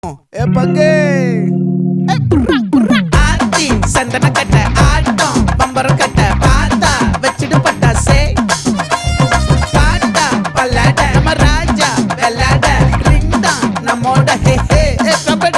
பங்கே ஆத்தி சந்தன கட்ட ஆட்டம் பம்பரம் கட்ட பார்த்தா வச்சிடு பட்டாசே பாட்டா பல்லாட நம்ம ராஜா வெள்ளாட ரிங் தான் நம்மோட ஹே ஹே கபடி